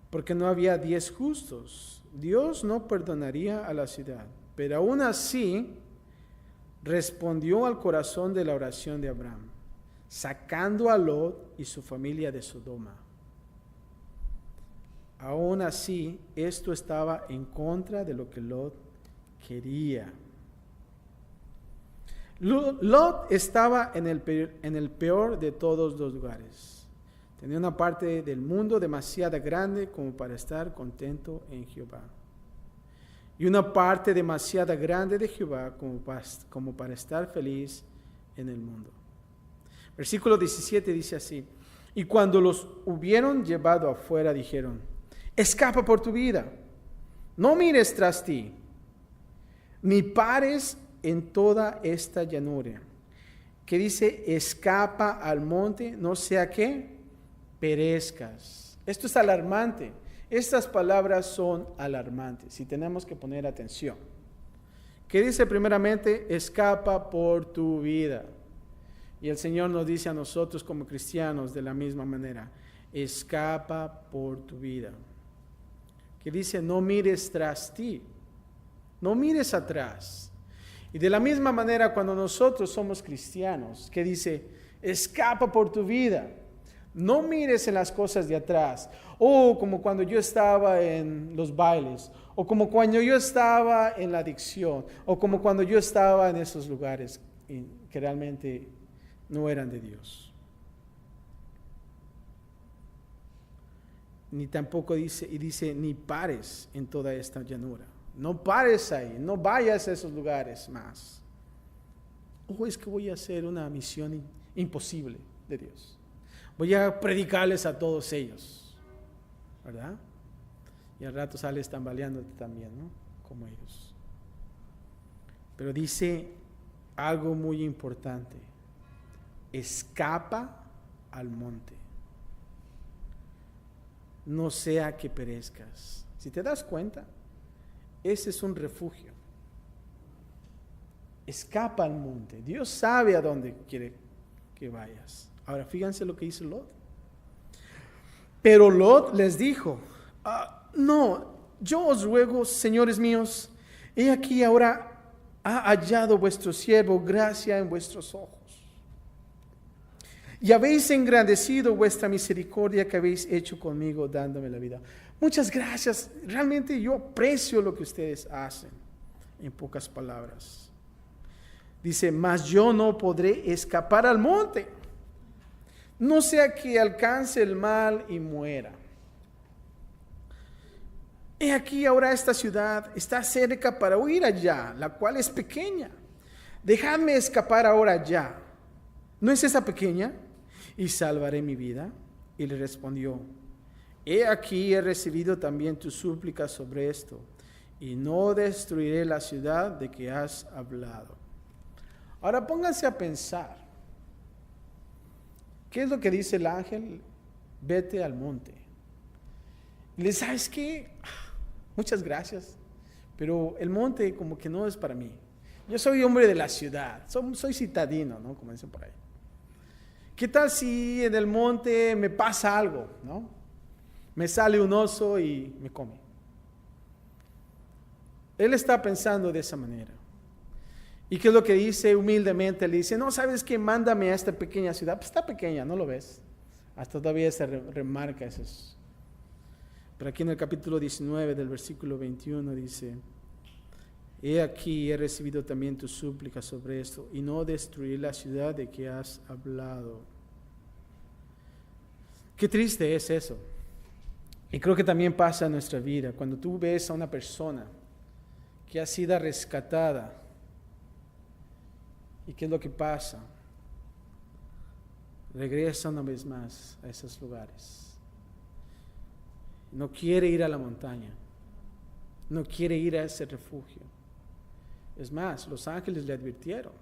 Porque no había 10 justos. Dios no perdonaría a la ciudad. Pero aún así, respondió al corazón de la oración de Abraham, sacando a Lot y su familia de Sodoma. Aún así, esto estaba en contra de lo que Lot quería. Lot estaba en el peor de todos los lugares. Tenía una parte del mundo demasiado grande como para estar contento en Jehová. Y una parte demasiado grande de Jehová como para estar feliz en el mundo. Versículo 17 dice así: y cuando los hubieron llevado afuera, dijeron: escapa por tu vida, no mires tras ti, ni pares en toda esta llanura. Que dice, escapa al monte, no sea que perezcas. Esto es alarmante. Estas palabras son alarmantes y tenemos que poner atención. Que dice primeramente, escapa por tu vida. Y el Señor nos dice a nosotros como cristianos de la misma manera, escapa por tu vida. Que dice, no mires tras ti, no mires atrás. Y de la misma manera cuando nosotros somos cristianos, que dice, escapa por tu vida, no mires en las cosas de atrás, o como cuando yo estaba en los bailes, o como cuando yo estaba en la adicción, o como cuando yo estaba en esos lugares que realmente no eran de Dios. Ni tampoco dice, ni pares en toda esta llanura. No pares ahí, no vayas a esos lugares más. Es que voy a hacer una misión imposible de Dios. Voy a predicarles a todos ellos, ¿verdad? Y al rato sales tambaleándote también, ¿no? Como ellos. Pero dice algo muy importante: escapa al monte, no sea que perezcas. Si te das cuenta, ese es un refugio. Escapa al monte. Dios sabe a dónde quiere que vayas. Ahora fíjense lo que hizo Lot. Pero Lot les dijo, no, yo os ruego, señores míos, he aquí ahora ha hallado vuestro siervo gracia en vuestros ojos. Y habéis engrandecido vuestra misericordia que habéis hecho conmigo dándome la vida. Muchas gracias. Realmente yo aprecio lo que ustedes hacen. En pocas palabras. Dice, mas yo no podré escapar al monte. No sea que alcance el mal y muera. He aquí ahora esta ciudad está cerca para huir allá, la cual es pequeña. Dejadme escapar ahora ya. ¿No es esa pequeña? Y salvaré mi vida. Y le respondió, he aquí he recibido también tu súplica sobre esto, y no destruiré la ciudad de que has hablado. Ahora pónganse a pensar. ¿Qué es lo que dice el ángel? Vete al monte. Y le dice, ¿sabes qué? Muchas gracias, pero el monte como que no es para mí. Yo soy hombre de la ciudad, soy citadino, ¿no? Como dicen por ahí. ¿Qué tal si en el monte me pasa algo, ¿no? Me sale un oso y me come. Él está pensando de esa manera. ¿Y qué es lo que dice humildemente? Le dice, no, ¿sabes qué? Mándame a esta pequeña ciudad. Pues está pequeña, ¿no lo ves? Hasta todavía se remarca eso. Pero aquí en el capítulo 19 del versículo 21 dice, he aquí he recibido también tu súplica sobre esto, y no destruir la ciudad de que has hablado. Qué triste es eso. Y creo que también pasa en nuestra vida, cuando tú ves a una persona que ha sido rescatada, ¿y qué es lo que pasa? Regresa una vez más a esos lugares. No quiere ir a la montaña. No quiere ir a ese refugio. Es más, los ángeles le advirtieron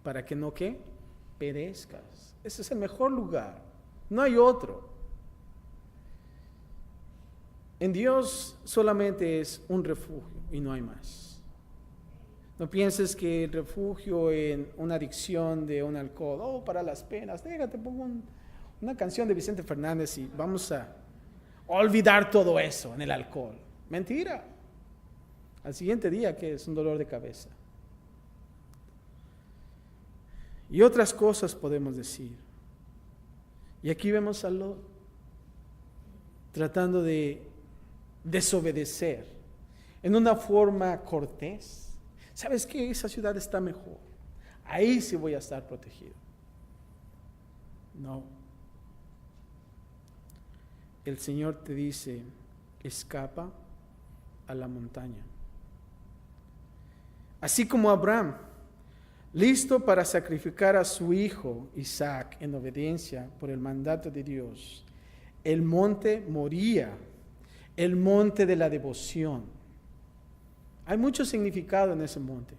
para que no ¿qué? Perezcas. Ese es el mejor lugar. No hay otro. En Dios solamente es un refugio y no hay más. No pienses que el refugio en una adicción de un alcohol, para las penas, déjate, pongo una canción de Vicente Fernández y vamos a olvidar todo eso en el alcohol. Mentira. Al siguiente día, ¿qué es? Un dolor de cabeza. Y otras cosas podemos decir. Y aquí vemos a Lot tratando de desobedecer en una forma cortés. ¿Sabes qué? Esa ciudad está mejor. Ahí sí voy a estar protegido. No. El Señor te dice, escapa a la montaña. Así como Abraham, listo para sacrificar a su hijo Isaac en obediencia por el mandato de Dios, el monte Moría, el monte de la devoción. Hay mucho significado en ese monte,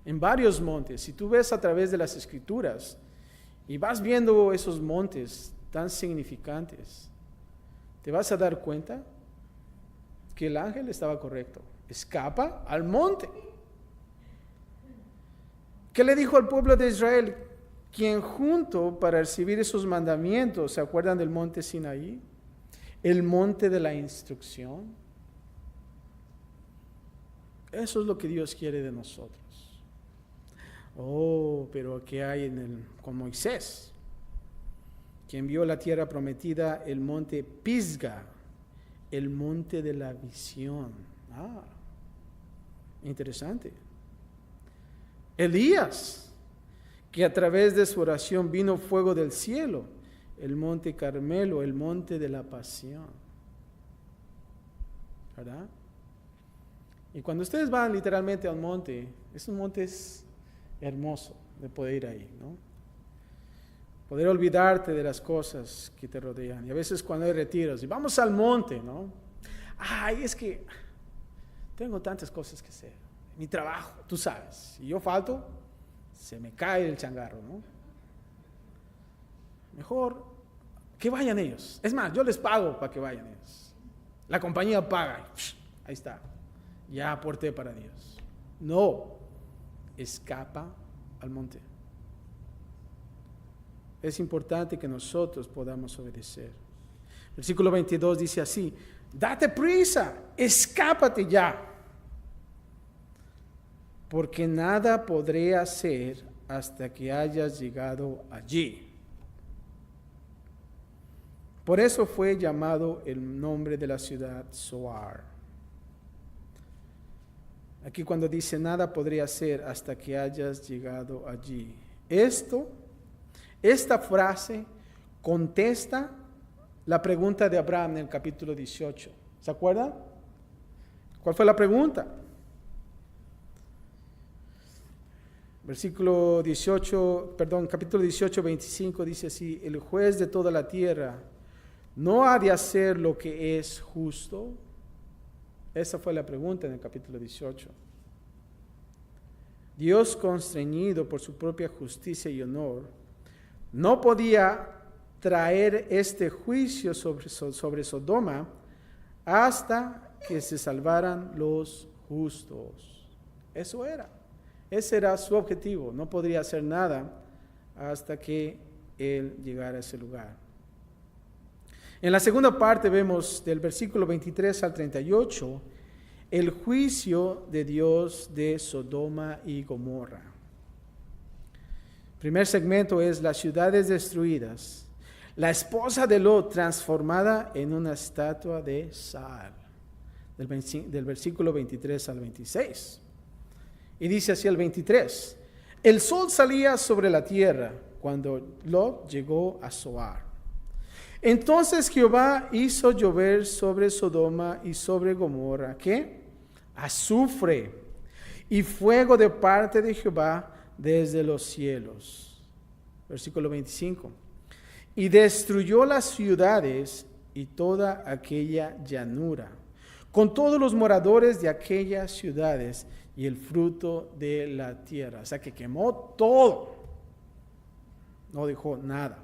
en varios montes. Si tú ves a través de las Escrituras y vas viendo esos montes tan significantes, te vas a dar cuenta que el ángel estaba correcto. Escapa al monte. ¿Qué le dijo al pueblo de Israel? Quien junto para recibir esos mandamientos, ¿se acuerdan del monte Sinaí? El monte de la instrucción. Eso es lo que Dios quiere de nosotros. Oh, pero ¿qué hay con Moisés? Quien vio la tierra prometida, el monte Pisga, el monte de la visión. Interesante. Elías, que a través de su oración vino fuego del cielo, el monte Carmelo, el monte de la pasión. ¿Verdad? Y cuando ustedes van literalmente a un monte, es un monte hermoso de poder ir ahí, ¿no? Poder olvidarte de las cosas que te rodean. Y a veces cuando hay retiros, y vamos al monte, ¿no? Es que tengo tantas cosas que hacer. Mi trabajo, tú sabes. Si yo falto, se me cae el changarro, ¿no? Mejor que vayan ellos. Es más, yo les pago para que vayan ellos. La compañía paga. Ahí está. Ya aporté para Dios. No. Escapa al monte. Es importante que nosotros podamos obedecer. Versículo 22 dice así: date prisa, escápate ya, porque nada podré hacer hasta que hayas llegado allí. Por eso fue llamado el nombre de la ciudad Zoar. Aquí cuando dice nada podré hacer hasta que hayas llegado allí. Esta frase contesta la pregunta de Abraham en el capítulo 18. ¿Se acuerdan? ¿Cuál fue la pregunta? Capítulo 18, 25 dice así: el juez de toda la tierra ¿no ha de hacer lo que es justo? Esa fue la pregunta en el capítulo 18. Dios, constreñido por su propia justicia y honor, no podía traer este juicio sobre Sodoma hasta que se salvaran los justos. Ese era su objetivo. No podría hacer nada hasta que él llegara a ese lugar. En la segunda parte vemos del versículo 23 al 38 el juicio de Dios de Sodoma y Gomorra. El primer segmento es las ciudades destruidas, la esposa de Lot transformada en una estatua de sal, del versículo 23 al 26. Y dice así el 23: el sol salía sobre la tierra cuando Lot llegó a Zoar. Entonces Jehová hizo llover sobre Sodoma y sobre Gomorra, ¿qué? Azufre y fuego de parte de Jehová desde los cielos. Versículo 25. Y destruyó las ciudades y toda aquella llanura, con todos los moradores de aquellas ciudades y el fruto de la tierra. O sea que quemó todo, no dejó nada.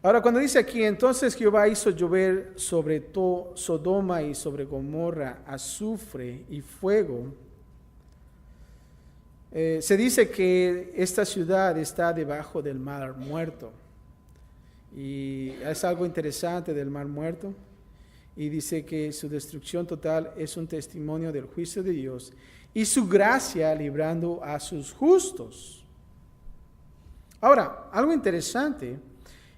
Ahora cuando dice aquí, entonces Jehová hizo llover sobre Sodoma y sobre Gomorra azufre y fuego, se dice que esta ciudad está debajo del Mar Muerto. Y es algo interesante del Mar Muerto. Y dice que su destrucción total es un testimonio del juicio de Dios y su gracia librando a sus justos. Ahora, algo interesante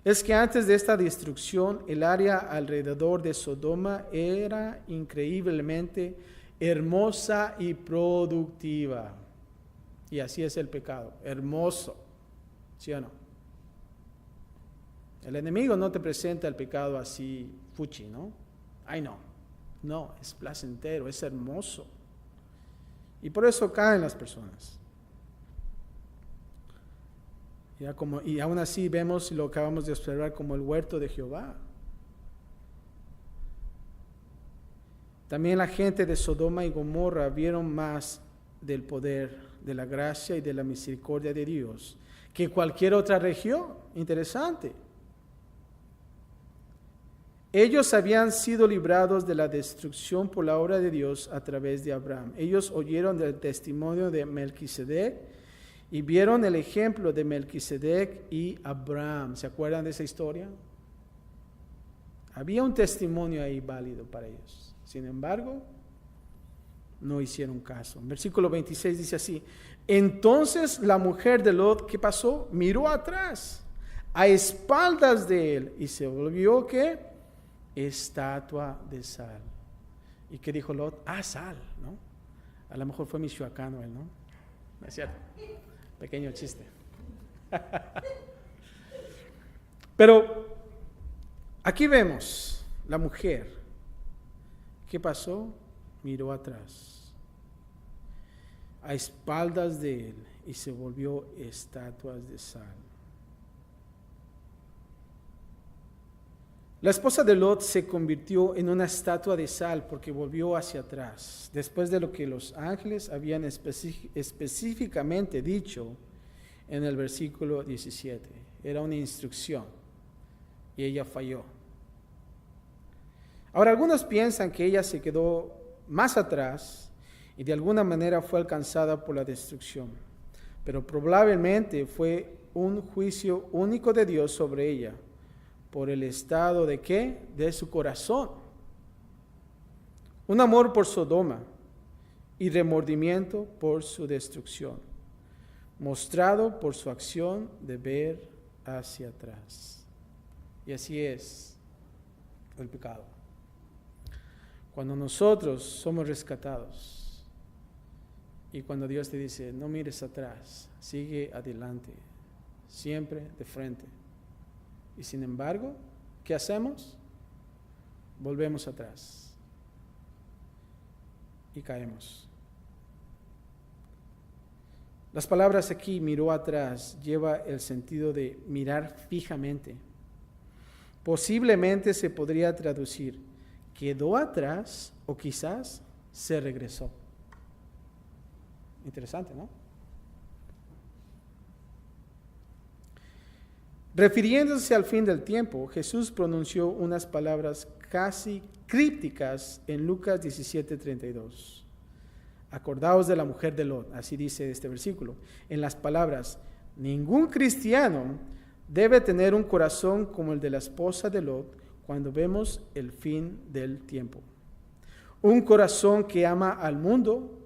es que antes de esta destrucción, el área alrededor de Sodoma era increíblemente hermosa y productiva. Y así es el pecado, hermoso, ¿sí o no? El enemigo no te presenta el pecado así fuchi, ¿no? Ay, no, es placentero, es hermoso. Y por eso caen las personas. Y aún así vemos lo que acabamos de observar como el huerto de Jehová. También la gente de Sodoma y Gomorra vieron más del poder, de la gracia y de la misericordia de Dios que cualquier otra región. Interesante. Ellos habían sido librados de la destrucción por la obra de Dios a través de Abraham. Ellos oyeron del testimonio de Melquisedec y vieron el ejemplo de Melquisedec y Abraham. ¿Se acuerdan de esa historia? Había un testimonio ahí válido para ellos. Sin embargo, no hicieron caso. En versículo 26 dice así: entonces la mujer de Lot, ¿qué pasó? Miró atrás, a espaldas de él, y se volvió, ¿qué? Estatua de sal. ¿Y qué dijo Lot? Sal, ¿no? A lo mejor fue michoacano él, ¿no? ¿No es cierto? Pequeño chiste. Pero aquí vemos la mujer. ¿Qué pasó? Miró atrás, a espaldas de él, y se volvió estatuas de sal. La esposa de Lot se convirtió en una estatua de sal porque volvió hacia atrás, después de lo que los ángeles habían específicamente dicho en el versículo 17. Era una instrucción y ella falló. Ahora, algunos piensan que ella se quedó más atrás y de alguna manera fue alcanzada por la destrucción, pero probablemente fue un juicio único de Dios sobre ella, por el estado de ¿qué? De su corazón. Un amor por Sodoma y remordimiento por su destrucción, mostrado por su acción de ver hacia atrás. Y así es el pecado. Cuando nosotros somos rescatados y cuando Dios te dice, no mires atrás, sigue adelante, siempre de frente. Y sin embargo, ¿qué hacemos? Volvemos atrás y caemos. Las palabras aquí, miró atrás, lleva el sentido de mirar fijamente. Posiblemente se podría traducir, quedó atrás o quizás se regresó. Interesante, ¿no? Refiriéndose al fin del tiempo, Jesús pronunció unas palabras casi crípticas en Lucas 17:32. Acordaos de la mujer de Lot, así dice este versículo. En las palabras, ningún cristiano debe tener un corazón como el de la esposa de Lot cuando vemos el fin del tiempo. Un corazón que ama al mundo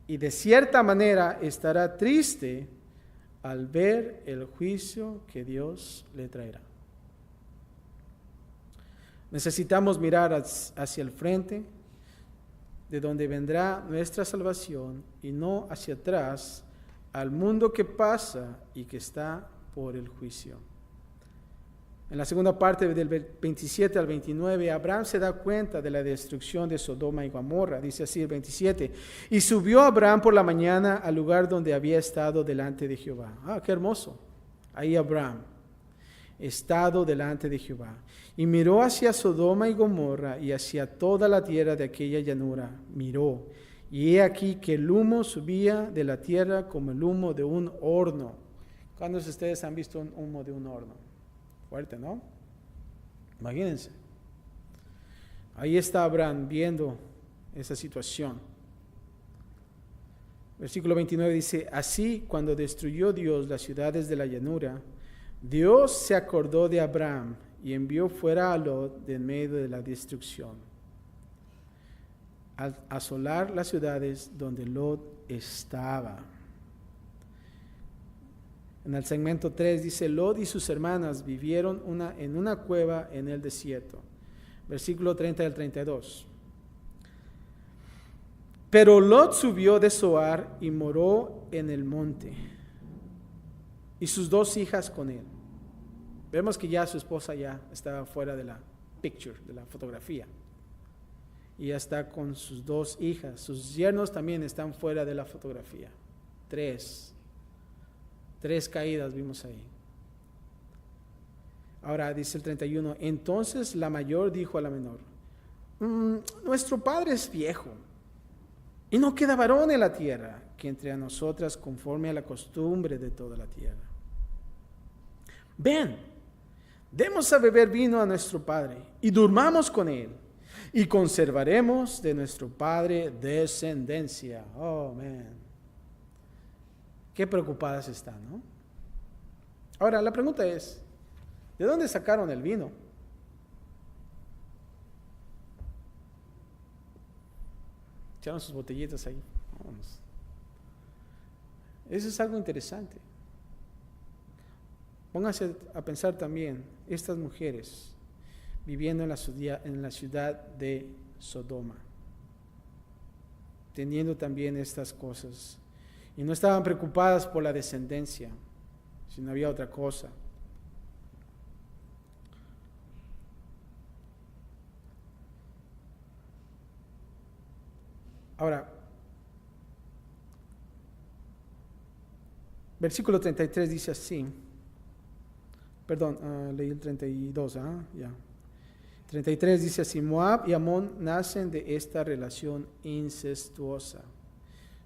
y de cierta manera estará triste al ver el juicio que Dios le traerá. Necesitamos mirar hacia el frente, de donde vendrá nuestra salvación, y no hacia atrás, al mundo que pasa y que está por el juicio. En la segunda parte del 27 al 29, Abraham se da cuenta de la destrucción de Sodoma y Gomorra. Dice así el 27, y subió Abraham por la mañana al lugar donde había estado delante de Jehová. Qué hermoso. Ahí Abraham, estado delante de Jehová. Y miró hacia Sodoma y Gomorra y hacia toda la tierra de aquella llanura. Miró, y he aquí que el humo subía de la tierra como el humo de un horno. ¿Cuántos de ustedes han visto un humo de un horno? Fuerte, ¿no? Imagínense. Ahí está Abraham viendo esa situación. Versículo 29 dice, así cuando destruyó Dios las ciudades de la llanura, Dios se acordó de Abraham y envió fuera a Lot de en medio de la destrucción, al asolar las ciudades donde Lot estaba. En el segmento 3 dice, Lot y sus hermanas vivieron en una cueva en el desierto. Versículo 30 al 32. Pero Lot subió de Zoar y moró en el monte, y sus 2 hijas con él. Vemos que ya su esposa ya estaba fuera de la picture, de la fotografía. Y ya está con sus 2 hijas. Sus yernos también están fuera de la fotografía. 3 caídas vimos ahí. Ahora dice el 31, entonces la mayor dijo a la menor, nuestro padre es viejo y no queda varón en la tierra que entre a nosotras conforme a la costumbre de toda la tierra. Ven, demos a beber vino a nuestro padre y durmamos con él y conservaremos de nuestro padre descendencia. Oh, man. Qué preocupadas están, ¿no? Ahora, la pregunta es, ¿de dónde sacaron el vino? Echaron sus botellitas ahí. Vámonos. Eso es algo interesante. Pónganse a pensar también, estas mujeres viviendo en la ciudad de Sodoma, teniendo también estas cosas. Y no estaban preocupadas por la descendencia, sino había otra cosa. Ahora, versículo 33 dice así. Perdón, leí el 32, ya. 33 dice así, Moab y Amón nacen de esta relación incestuosa.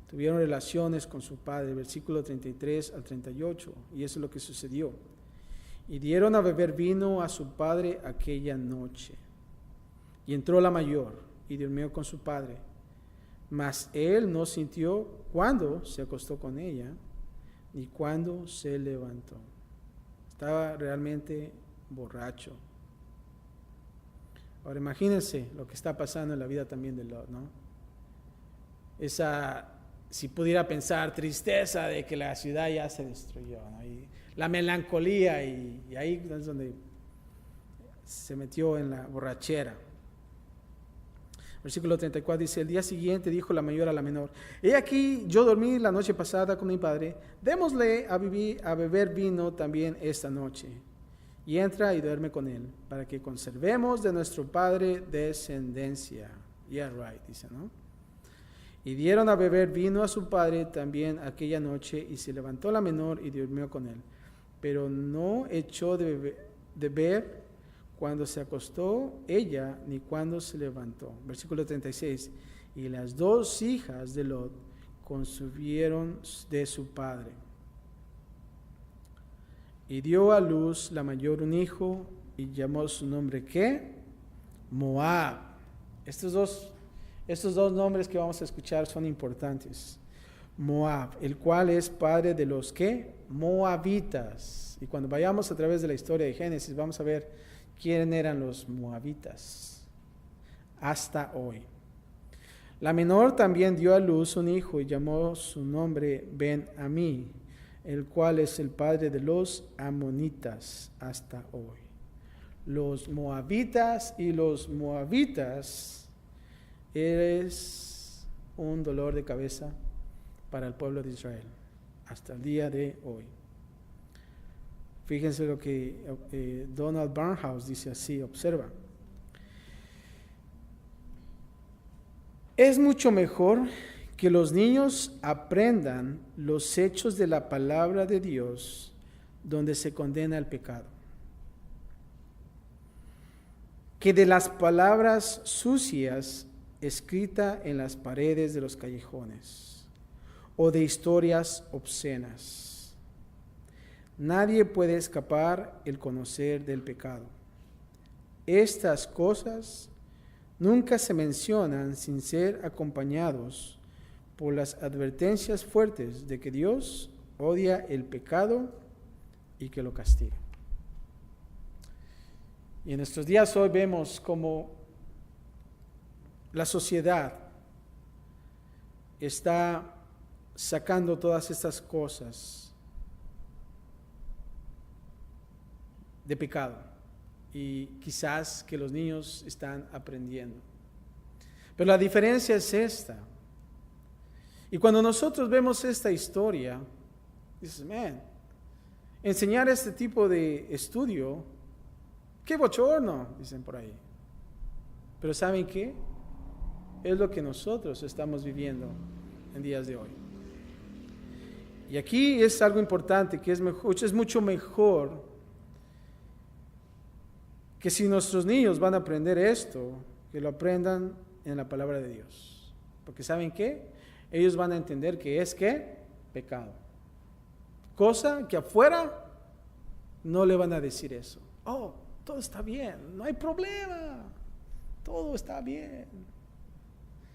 Tuvieron relaciones con su padre, versículo 33 al 38, y eso es lo que sucedió. Y dieron a beber vino a su padre aquella noche. Y entró la mayor y durmió con su padre. Mas él no sintió cuándo se acostó con ella, ni cuándo se levantó. Estaba realmente borracho. Ahora imagínense lo que está pasando en la vida también de Lot, ¿no? Esa, si pudiera pensar, tristeza de que la ciudad ya se destruyó, ¿no? Y la melancolía, y ahí es donde se metió en la borrachera. Versículo 34 dice: el día siguiente dijo la mayor a la menor: he aquí, yo dormí la noche pasada con mi padre, démosle a beber vino también esta noche, y entra y duerme con él, para que conservemos de nuestro padre descendencia. Yeah, right, dice, ¿no? Y dieron a beber vino a su padre también aquella noche, y se levantó la menor y durmió con él, pero no echó de beber cuando se acostó ella, ni cuando se levantó. Versículo 36. Y las dos hijas de Lot concibieron de su padre. Y dio a luz la mayor un hijo, y llamó su nombre, ¿qué? Moab. Estos dos nombres que vamos a escuchar son importantes. Moab, el cual es padre de los ¿qué? Moabitas. Y cuando vayamos a través de la historia de Génesis, vamos a ver quién eran los moabitas hasta hoy. La menor también dio a luz un hijo y llamó su nombre Ben-Amí, el cual es el padre de los amonitas hasta hoy. Los moabitas y los moabitas es un dolor de cabeza para el pueblo de Israel hasta el día de hoy. Fíjense lo que Donald Barnhouse dice así, observa. Es mucho mejor que los niños aprendan los hechos de la palabra de Dios donde se condena el pecado, que de las palabras sucias escritas en las paredes de los callejones o de historias obscenas. Nadie puede escapar el conocer del pecado. Estas cosas nunca se mencionan sin ser acompañados por las advertencias fuertes de que Dios odia el pecado y que lo castiga. Y en nuestros días hoy vemos como la sociedad está sacando todas estas cosas de pecado, y quizás que los niños están aprendiendo. Pero la diferencia es esta. Y cuando nosotros vemos esta historia, dices, enseñar este tipo de estudio, qué bochorno, dicen por ahí. Pero ¿saben qué? Es lo que nosotros estamos viviendo en días de hoy. Y aquí es algo importante, que es mucho mejor que si nuestros niños van a aprender esto, que lo aprendan en la palabra de Dios. Porque ¿saben qué? Ellos van a entender que es ¿qué? Pecado. Cosa que afuera no le van a decir eso. Oh, todo está bien, no hay problema, todo está bien.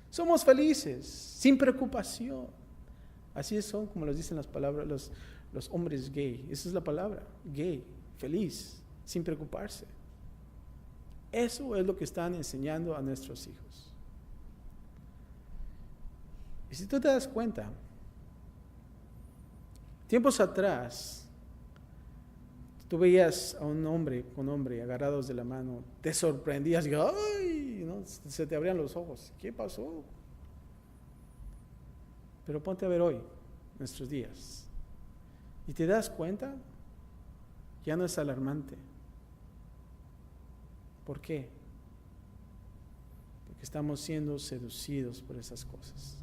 Somos felices, sin preocupación. Así son como los dicen las palabras, los hombres gay. Esa es la palabra, gay, feliz, sin preocuparse. Eso es lo que están enseñando a nuestros hijos. Y si tú te das cuenta, tiempos atrás, tú veías a un hombre con hombre agarrados de la mano, te sorprendías y ¡ay! ¿No? Se te abrían los ojos. ¿Qué pasó? Pero ponte a ver hoy, nuestros días, y te das cuenta, ya no es alarmante. ¿Por qué? Porque estamos siendo seducidos por esas cosas.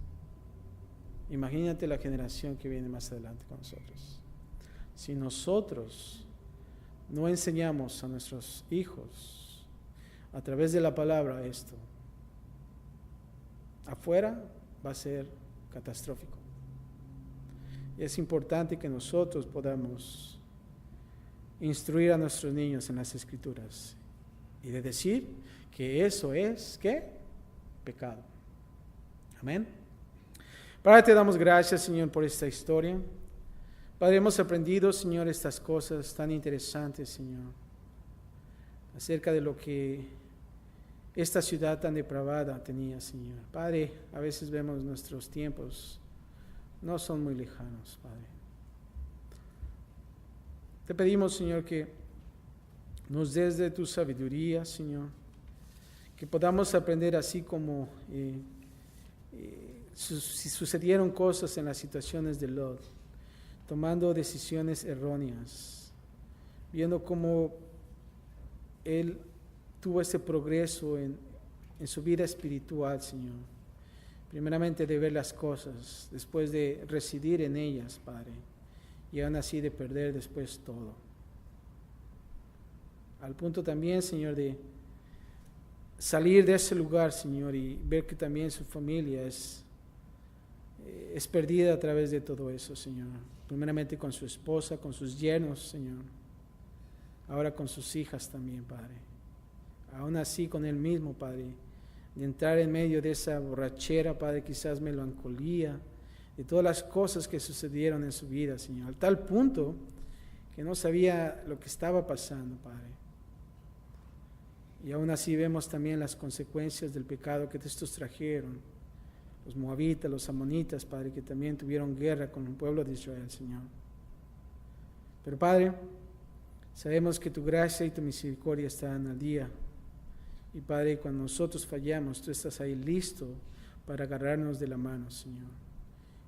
Imagínate la generación que viene más adelante con nosotros. Si nosotros no enseñamos a nuestros hijos a través de la palabra esto, afuera va a ser catastrófico. Y es importante que nosotros podamos instruir a nuestros niños en las Escrituras y de decir que eso es, ¿qué? Pecado. Amén. Padre, te damos gracias, Señor, por esta historia. Padre, Padre, hemos aprendido, Señor, estas cosas tan interesantes, Señor, acerca de lo que esta ciudad tan depravada tenía, Señor. Padre, a veces vemos nuestros tiempos, no son muy lejanos, Padre. Te pedimos, Señor, que nos des de tu sabiduría, Señor, que podamos aprender así como si sucedieron cosas en las situaciones de Lot, tomando decisiones erróneas, viendo cómo él tuvo ese progreso en su vida espiritual, Señor. Primeramente de ver las cosas, después de residir en ellas, Padre, y aún así de perder después todo. Al punto también, Señor, de salir de ese lugar, Señor, y ver que también su familia es perdida a través de todo eso, Señor. Primeramente con su esposa, con sus yernos, Señor. Ahora con sus hijas también, Padre. Aún así con él mismo, Padre, de entrar en medio de esa borrachera, Padre, quizás melancolía, de todas las cosas que sucedieron en su vida, Señor, al tal punto que no sabía lo que estaba pasando, Padre. Y aún así vemos también las consecuencias del pecado que estos trajeron, los moabitas, los amonitas, Padre, que también tuvieron guerra con el pueblo de Israel, Señor. Pero, Padre, sabemos que tu gracia y tu misericordia están al día. Y, Padre, cuando nosotros fallamos, tú estás ahí listo para agarrarnos de la mano, Señor,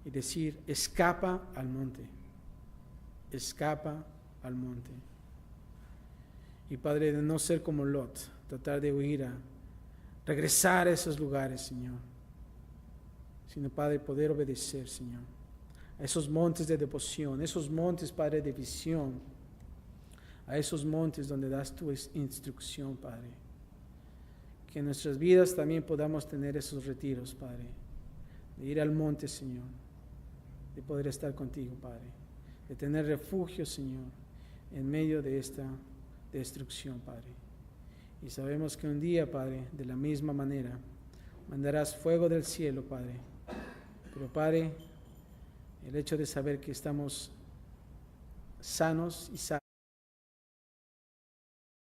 y decir, escapa al monte, escapa al monte. Y, Padre, de no ser como Lot, tratar de huir a regresar a esos lugares, Señor, sino, Padre, poder obedecer, Señor, a esos montes de devoción, esos montes, Padre, de visión, a esos montes donde das tu instrucción, Padre. Que en nuestras vidas también podamos tener esos retiros, Padre, de ir al monte, Señor, de poder estar contigo, Padre, de tener refugio, Señor, en medio de esta destrucción, Padre. Y sabemos que un día, Padre, de la misma manera, mandarás fuego del cielo, Padre. Pero, Padre, el hecho de saber que estamos sanos y salvos